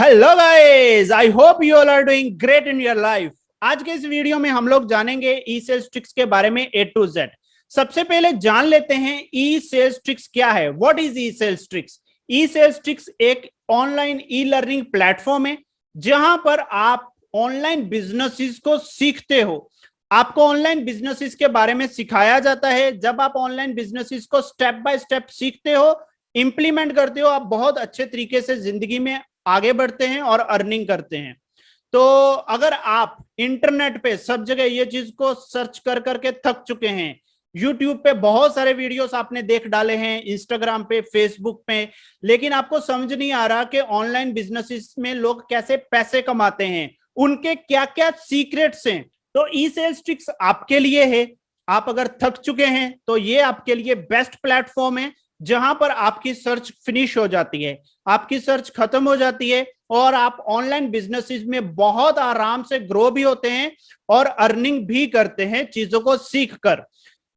Hello guys, I hope you all are doing great in your life. आज के इस video में हम लोग जानेंगे ई सेल्स ट्रिक्स के बारे में ए टू जेड। सबसे पहले जान लेते हैं ई सेल्स ट्रिक्स क्या है। What is e sales tricks? E sales tricks एक ऑनलाइन ई लर्निंग प्लेटफॉर्म है जहां पर आप ऑनलाइन बिजनेसेस को सीखते हो। आपको ऑनलाइन बिजनेसेस के बारे में सिखाया जाता है। जब आप ऑनलाइन बिजनेसेस को स्टेप बाय स्टेप सीखते हो, इंप्लीमेंट करते हो, आप बहुत अच्छे तरीके से जिंदगी में आगे बढ़ते हैं और अर्निंग करते हैं। तो अगर आप इंटरनेट पे सब जगह ये चीज को सर्च कर करके थक चुके हैं, यूट्यूब पे बहुत सारे वीडियोस आपने देख डाले हैं, इंस्टाग्राम पे, फेसबुक पे, लेकिन आपको समझ नहीं आ रहा कि ऑनलाइन बिजनेसेस में लोग कैसे पैसे कमाते हैं, उनके क्या क्या सीक्रेट्स हैं, तो ई सेल्स ट्रिक्स आपके लिए है। आप अगर थक चुके हैं तो ये आपके लिए बेस्ट प्लेटफॉर्म है जहां पर आपकी सर्च फिनिश हो जाती है, आपकी सर्च खत्म हो जाती है और आप ऑनलाइन बिजनेसेस में बहुत आराम से ग्रो भी होते हैं और अर्निंग भी करते हैं चीजों को सीख कर।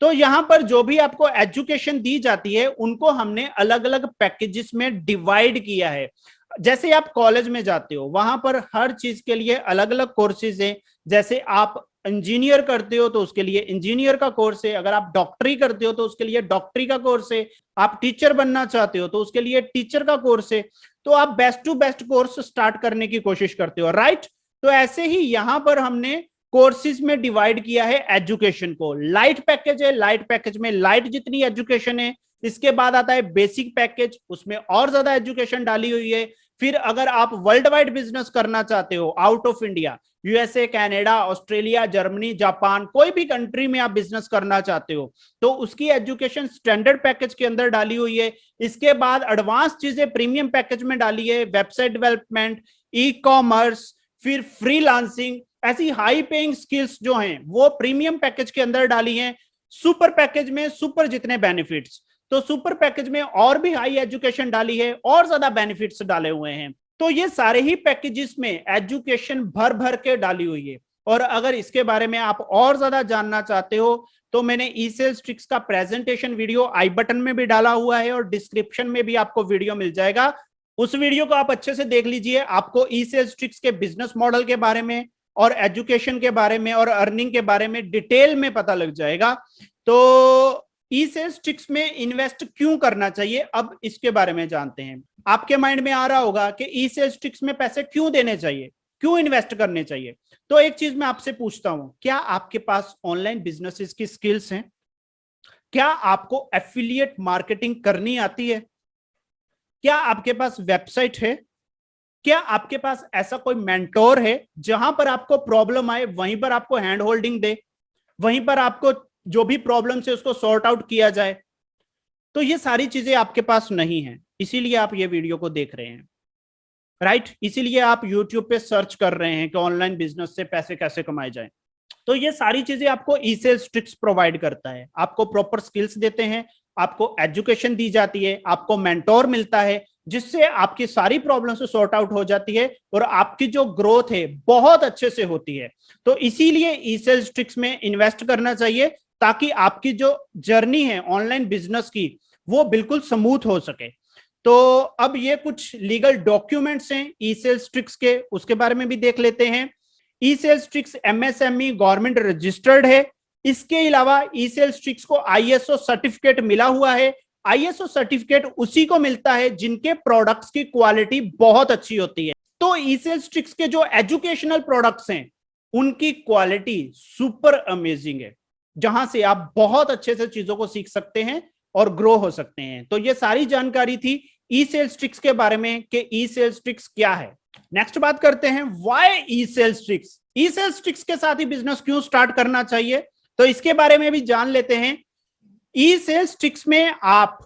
तो यहां पर जो भी आपको एजुकेशन दी जाती है उनको हमने अलग अलग पैकेजेस में डिवाइड किया है। जैसे आप कॉलेज में जाते हो, वहां पर हर चीज के लिए अलग अलग कोर्सेज हैं। जैसे आप इंजीनियर करते हो तो उसके लिए इंजीनियर का कोर्स है, अगर आप डॉक्टरी करते हो तो उसके लिए डॉक्टरी का कोर्स है, आप टीचर बनना चाहते हो तो उसके लिए टीचर का कोर्स है। तो आप best to best course start करने की कोशिश करते हो, राइट? तो ऐसे ही यहां पर हमने कोर्सेज में डिवाइड किया है एजुकेशन को। लाइट पैकेज है, लाइट पैकेज में लाइट जितनी एजुकेशन है। इसके बाद आता है बेसिक पैकेज, उसमें और ज्यादा एजुकेशन डाली हुई है। फिर अगर आप वर्ल्ड वाइड बिजनेस करना चाहते हो, out of India, USA, Canada, Australia, Germany, Japan, कोई भी कंट्री में आप बिजनेस करना चाहते हो तो उसकी एजुकेशन स्टैंडर्ड पैकेज के अंदर डाली हुई है। इसके बाद एडवांस चीजें प्रीमियम पैकेज में डाली है, वेबसाइट डेवलपमेंट, ई कॉमर्स, फिर फ्रीलांसिंग, ऐसी हाई पेइंग स्किल्स जो हैं वो प्रीमियम पैकेज के अंदर डाली हैं। सुपर पैकेज में सुपर जितने बेनिफिट्स, तो सुपर पैकेज में और भी हाई एजुकेशन डाली है और ज्यादा बेनिफिट्स डाले हुए हैं। तो ये सारे ही पैकेजेस में एजुकेशन भर भर के डाली हुई है। और अगर इसके बारे में आप और ज्यादा जानना चाहते हो तो मैंने ई सेल्स ट्रिक्स का प्रेजेंटेशन वीडियो आई बटन में भी डाला हुआ है और डिस्क्रिप्शन में भी आपको वीडियो मिल जाएगा। उस वीडियो को आप अच्छे से देख लीजिए, आपको ई सेल्स ट्रिक्स के बिजनेस मॉडल के बारे में और एजुकेशन के बारे में और अर्निंग के बारे में डिटेल में पता लग जाएगा। तो ई सेल्स ट्रिक्स में इन्वेस्ट क्यों करना चाहिए, अब इसके बारे में जानते हैं। आपके माइंड में आ रहा होगा कि ई सेल्स ट्रिक्स में पैसे क्यों देने चाहिए, क्यों इन्वेस्ट करने चाहिए। तो एक चीज मैं आपसे पूछता हूं, क्या आपके पास ऑनलाइन बिजनेसेस की स्किल्स हैं? क्या आपको एफिलिएट मार्केटिंग करनी आती है? क्या आपके पास वेबसाइट है? क्या आपके पास ऐसा कोई मेंटोर है जहां पर आपको प्रॉब्लम आए वहीं पर आपको हैंड होल्डिंग दे, वहीं पर आपको जो भी प्रॉब्लम है उसको सॉर्ट आउट किया जाए? तो ये सारी चीजें आपके पास नहीं है, इसीलिए आप ये वीडियो को देख रहे हैं, राइट? इसीलिए आप यूट्यूब पे सर्च कर रहे हैं कि ऑनलाइन बिजनेस से पैसे कैसे कमाए जाए। तो ये सारी चीजें आपको ई सेल्स ट्रिक्स प्रोवाइड करता है। आपको प्रॉपर स्किल्स देते हैं, आपको एजुकेशन दी जाती है, आपको मेंटोर मिलता है जिससे आपकी सारी प्रॉब्लम से सॉर्ट आउट हो जाती है और आपकी जो ग्रोथ है बहुत अच्छे से होती है। तो इसीलिए ई सेल्स ट्रिक्स में इन्वेस्ट करना चाहिए ताकि आपकी जो जर्नी है ऑनलाइन बिजनेस की वो बिल्कुल स्मूथ हो सके। तो अब ये कुछ लीगल डॉक्यूमेंट्स हैं ई सेल्स ट्रिक्स के, उसके बारे में भी देख लेते हैं। E sales tricks MSME government registered है। इसके अलावा ई सेल्स ट्रिक्स को आईएसओ सर्टिफिकेट मिला हुआ है। आईएसओ सर्टिफिकेट उसी को मिलता है जिनके प्रोडक्ट्स की क्वालिटी बहुत अच्छी होती है। तो ई सेल्स ट्रिक्स के जो एजुकेशनल प्रोडक्ट्स हैं उनकी क्वालिटी सुपर अमेजिंग है, जहां से आप बहुत अच्छे से चीजों को सीख सकते हैं और ग्रो हो सकते हैं। तो ये सारी जानकारी थी ई सेल्स ट्रिक्स के बारे में कि ई सेल्स ट्रिक्स क्या है। नेक्स्ट बात करते हैं why e sales tricks. E sales tricks के साथ ही बिजनेस क्यों स्टार्ट करना चाहिए, तो इसके बारे में भी जान लेते हैं। ई सेल्स ट्रिक्स में आप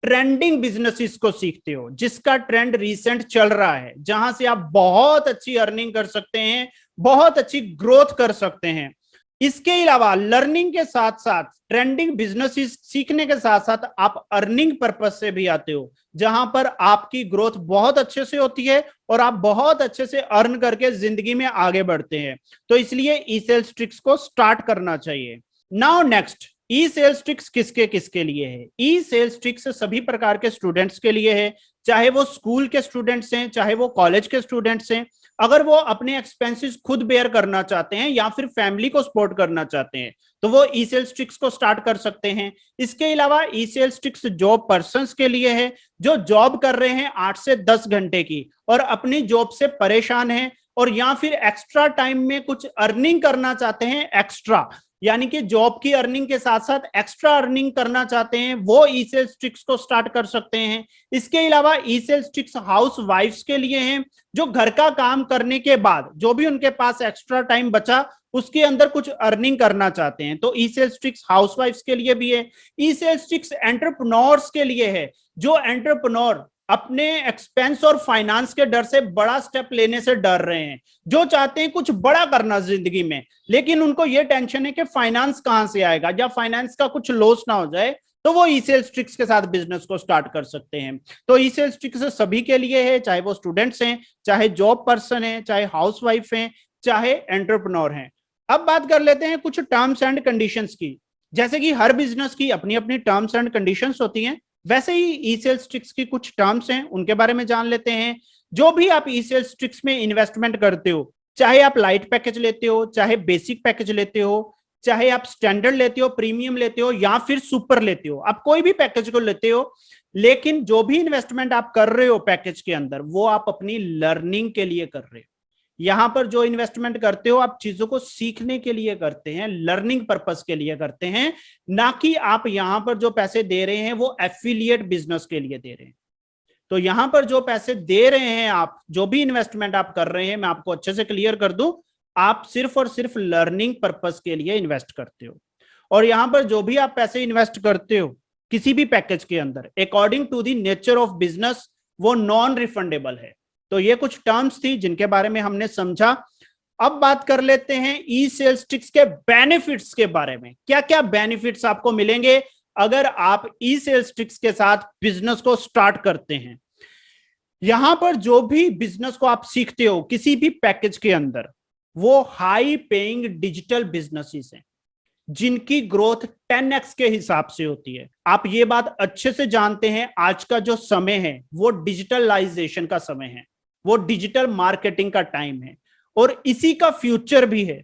ट्रेंडिंग बिजनेसेस को सीखते हो, जिसका ट्रेंड रिसेंट चल रहा है, जहां से आप बहुत अच्छी अर्निंग कर सकते हैं, बहुत अच्छी ग्रोथ कर सकते हैं। इसके अलावा लर्निंग के साथ साथ, ट्रेंडिंग बिजनेसेस सीखने के साथ साथ आप अर्निंग पर्पस से भी आते हो, जहां पर आपकी ग्रोथ बहुत अच्छे से होती है और आप बहुत अच्छे से अर्न करके जिंदगी में आगे बढ़ते हैं। तो इसलिए ई सेल्स ट्रिक्स को स्टार्ट करना चाहिए। नाउ नेक्स्ट, ई सेल्स ट्रिक्स किसके किसके लिए है? ई सेल्स ट्रिक्स सभी प्रकार के स्टूडेंट्स के लिए है, चाहे वो स्कूल के स्टूडेंट्स हैं, चाहे वो कॉलेज के स्टूडेंट्स हैं, अगर वो अपने एक्सपेंसेस खुद बेयर करना चाहते हैं या फिर फैमिली को सपोर्ट करना चाहते हैं तो वो ई सेल्स ट्रिक्स को स्टार्ट कर सकते हैं। इसके अलावा e sales tricks job persons के लिए है जो जॉब कर रहे हैं 8 से 10 घंटे की और अपनी जॉब से परेशान हैं और या फिर एक्स्ट्रा टाइम में कुछ अर्निंग करना चाहते हैं, एक्स्ट्रा यानी कि जॉब की अर्निंग के साथ साथ एक्स्ट्रा अर्निंग करना चाहते हैं, वो ई सेल्स ट्रिक्स को स्टार्ट कर सकते हैं। इसके अलावा e sales tricks house wives के लिए हैं जो घर का काम करने के बाद जो भी उनके पास एक्स्ट्रा टाइम बचा उसके अंदर कुछ अर्निंग करना चाहते हैं, तो ई सेल्स ट्रिक्स हाउस वाइफ्स के लिए भी है। ई सेल्स ट्रिक्स एंटरप्रेन्योर्स के लिए है जो एंटरप्रेन्योर अपने एक्सपेंस और फाइनेंस के डर से बड़ा स्टेप लेने से डर रहे हैं, जो चाहते हैं कुछ बड़ा करना जिंदगी में, लेकिन उनको ये टेंशन है कि फाइनेंस कहां से आएगा या फाइनेंस का कुछ लॉस ना हो जाए, तो वो ई सेल्स ट्रिक्स के साथ बिजनेस को स्टार्ट कर सकते हैं। तो ई सेल्स ट्रिक्स सभी के लिए है, चाहे वो स्टूडेंट्स हैं, चाहे जॉब पर्सन है, चाहे हाउस वाइफ हैं, चाहे एंटरप्रेन्योर हैं। अब बात कर लेते हैं कुछ टर्म्स एंड कंडीशंस की। जैसे कि हर बिजनेस की अपनी अपनी टर्म्स एंड कंडीशंस होती हैं, वैसे ही ई सेल्स ट्रिक्स की कुछ टर्म्स हैं, उनके बारे में जान लेते हैं। जो भी आप ई सेल्स ट्रिक्स में इन्वेस्टमेंट करते हो, चाहे आप लाइट पैकेज लेते हो, चाहे बेसिक पैकेज लेते हो, चाहे आप स्टैंडर्ड लेते हो, प्रीमियम लेते हो या फिर सुपर लेते हो, आप कोई भी पैकेज को लेते हो, लेकिन जो भी इन्वेस्टमेंट आप कर रहे हो पैकेज के अंदर वो आप अपनी लर्निंग के लिए कर रहे हो। यहां पर जो इन्वेस्टमेंट करते हो आप चीजों को सीखने के लिए करते हैं, लर्निंग पर्पस के लिए करते हैं, ना कि आप यहां पर जो पैसे दे रहे हैं वो एफिलिएट बिजनेस के लिए दे रहे हैं। तो यहां पर जो पैसे दे रहे हैं आप, जो भी इन्वेस्टमेंट आप कर रहे हैं, मैं आपको अच्छे से क्लियर कर दूं, आप सिर्फ और सिर्फ लर्निंग पर्पस के लिए इन्वेस्ट करते हो। और यहां पर जो भी आप पैसे इन्वेस्ट करते हो किसी भी पैकेज के अंदर, according to the nature of business, वो नॉन रिफंडेबल है। तो ये कुछ टर्म्स थी जिनके बारे में हमने समझा। अब बात कर लेते हैं ई सेल्स ट्रिक्स के बेनिफिट्स के बारे में। क्या क्या बेनिफिट्स आपको मिलेंगे अगर आप ई सेल्स ट्रिक्स के साथ बिजनेस को स्टार्ट करते हैं। यहां पर जो भी बिजनेस को आप सीखते हो किसी भी पैकेज के अंदर, वो हाई पेइंग डिजिटल बिजनेसेस हैं जिनकी ग्रोथ 10x के हिसाब से होती है। आप ये बात अच्छे से जानते हैं, आज का जो समय है वो डिजिटलाइजेशन का समय है, वो डिजिटल मार्केटिंग का टाइम है और इसी का फ्यूचर भी है।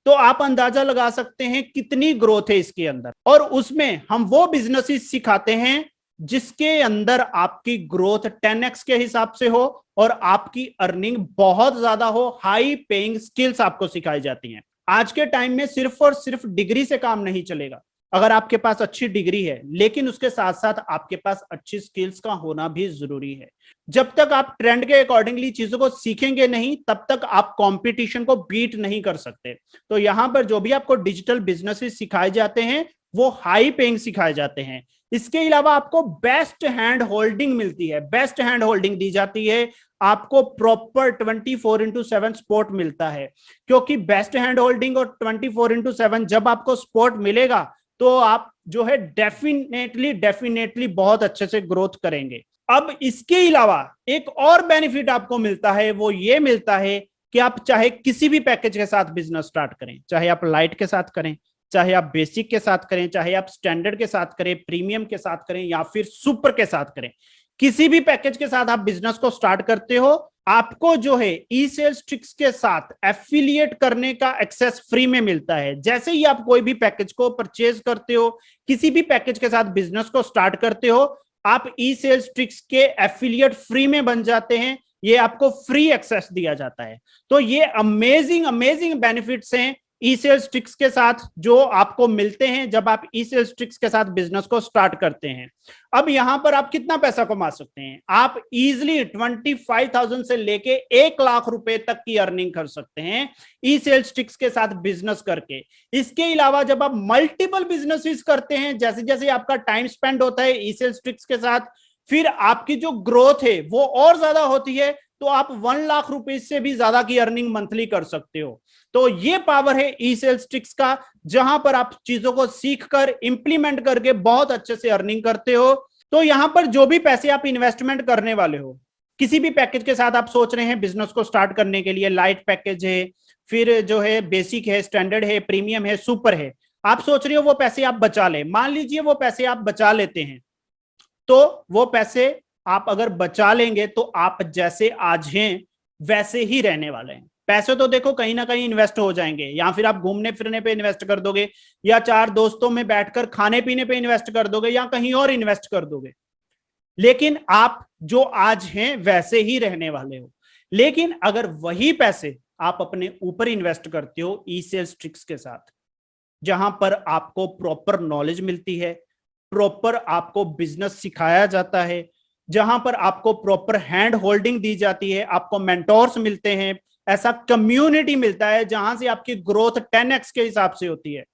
तो आप अंदाजा लगा सकते हैं कितनी ग्रोथ है इसके अंदर, और उसमें हम वो बिजनेसेस सिखाते हैं जिसके अंदर आपकी ग्रोथ 10x के हिसाब से हो और आपकी अर्निंग बहुत ज्यादा हो। हाई पेइंग स्किल्स आपको सिखाई जाती हैं। आज के टाइम में सिर्फ और सिर्फ डिग्री से काम नहीं चलेगा। अगर आपके पास अच्छी डिग्री है लेकिन उसके साथ साथ आपके पास अच्छी स्किल्स का होना भी जरूरी है। जब तक आप ट्रेंड के अकॉर्डिंगली चीजों को सीखेंगे नहीं तब तक आप कंपटीशन को बीट नहीं कर सकते। तो यहां पर जो भी आपको डिजिटल बिजनेसेस सिखाए जाते हैं वो हाई पेइंग सिखाए जाते हैं। इसके अलावा आपको बेस्ट हैंड होल्डिंग मिलती है, बेस्ट हैंड होल्डिंग दी जाती है, आपको प्रॉपर 24/7 सपोर्ट मिलता है। क्योंकि बेस्ट हैंड होल्डिंग और 24/7 जब आपको सपोर्ट मिलेगा तो आप जो है डेफिनेटली बहुत अच्छे से ग्रोथ करेंगे। अब इसके अलावा एक और बेनिफिट आपको मिलता है, वो ये मिलता है कि आप चाहे किसी भी पैकेज के साथ बिजनेस स्टार्ट करें, चाहे आप लाइट के साथ करें, चाहे आप बेसिक के साथ करें, चाहे आप स्टैंडर्ड के साथ करें, प्रीमियम के साथ करें या फिर सुपर के साथ करें, किसी भी पैकेज के साथ आप बिजनेस को स्टार्ट करते हो, आपको जो है ई सेल्स ट्रिक्स के साथ एफिलिएट करने का एक्सेस फ्री में मिलता है। जैसे ही आप कोई भी पैकेज को परचेज करते हो, किसी भी पैकेज के साथ बिजनेस को स्टार्ट करते हो, आप ई सेल्स ट्रिक्स के एफिलिएट फ्री में बन जाते हैं। ये आपको फ्री एक्सेस दिया जाता है। तो ये अमेजिंग बेनिफिट्स हैं ई सेल्स ट्रिक्स के साथ जो आपको मिलते हैं जब आप ई सेल्स ट्रिक्स के साथ बिजनेस को स्टार्ट करते हैं। अब यहां पर आप कितना पैसा कमा सकते हैं? आप इजिली 25,000 से लेके 1 लाख रुपए तक की अर्निंग कर सकते हैं ई सेल्स ट्रिक्स के साथ बिजनेस करके। इसके अलावा जब आप मल्टीपल बिजनेसेस करते हैं, जैसे जैसे आपका टाइम स्पेंड होता है ई सेल्स ट्रिक्स के साथ, फिर आपकी जो ग्रोथ है वो और ज्यादा होती है, तो आप 1 लाख रुपए से भी ज्यादा की अर्निंग मंथली कर सकते हो। तो ये पावर है ई सेल्स ट्रिक्स का, जहां पर आप चीजों को सीखकर इंप्लीमेंट करके बहुत अच्छे से अर्निंग करते हो। तो यहां पर जो भी पैसे आप इन्वेस्टमेंट करने वाले हो, किसी भी पैकेज के साथ आप सोच रहे हैं बिजनेस को स्टार्ट करने के लिए, लाइट पैकेज है, फिर जो है बेसिक है, स्टैंडर्ड है, प्रीमियम है, सुपर है, आप सोच रहे हो वो पैसे आप बचा ले। मान लीजिए वो पैसे आप बचा लेते हैं, तो वो पैसे आप अगर बचा लेंगे तो आप जैसे आज हैं वैसे ही रहने वाले हैं। पैसे तो देखो कहीं ना कहीं इन्वेस्ट हो जाएंगे, या फिर आप घूमने फिरने पे इन्वेस्ट कर दोगे, या चार दोस्तों में बैठकर खाने पीने पे इन्वेस्ट कर दोगे, या कहीं और इन्वेस्ट कर दोगे, लेकिन आप जो आज हैं वैसे ही रहने वाले हो। लेकिन अगर वही पैसे आप अपने ऊपर इन्वेस्ट करते हो ई सेल्स ट्रिक्स के साथ, जहां पर आपको प्रॉपर नॉलेज मिलती है, प्रॉपर आपको बिजनेस सिखाया जाता है, जहां पर आपको प्रॉपर हैंड होल्डिंग दी जाती है, आपको मेंटोर्स मिलते हैं, ऐसा कम्युनिटी मिलता है जहां से आपकी ग्रोथ 10x के हिसाब से होती है,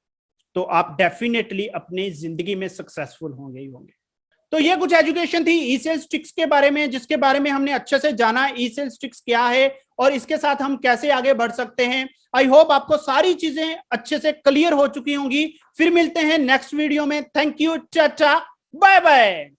तो आप डेफिनेटली अपनी जिंदगी में सक्सेसफुल होंगे ही होंगे। तो ये कुछ एजुकेशन थी ई सेल्स ट्रिक्स के बारे में, जिसके बारे में हमने अच्छे से जाना ई सेल्स ट्रिक्स क्या है और इसके साथ हम कैसे आगे बढ़ सकते हैं। आई होप आपको सारी चीजें अच्छे से क्लियर हो चुकी होंगी। फिर मिलते हैं नेक्स्ट वीडियो में। Thank you, tata, bye bye.